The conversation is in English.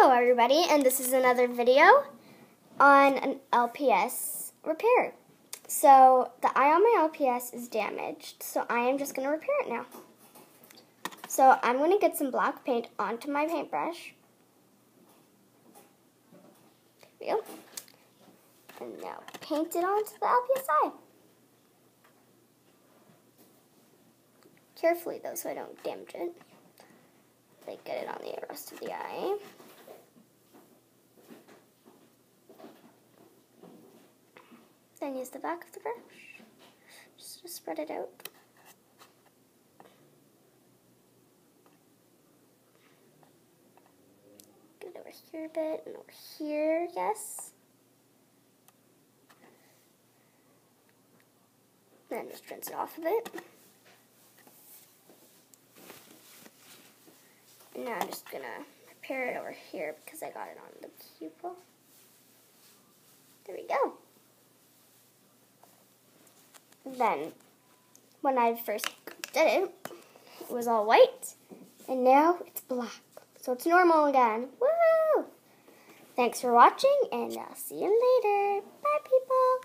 Hello everybody, and this is another video on an LPS repair. So the eye on my LPS is damaged, so I am just going to repair it now. So I'm going to get some black paint onto my paintbrush. There we go. And now paint it onto the LPS eye. Carefully though, so I don't damage it. Like get it on the rest of the eye. Then use the back of the brush just to spread it out. Get it over here a bit and over here, yes. Then just rinse it off a bit. And now I'm just gonna prepare it over here because I got it on the pupil. There we go. Then, when I first did it, it was all white, and now it's black. So it's normal again. Woo! Thanks for watching, and I'll see you later. Bye, people.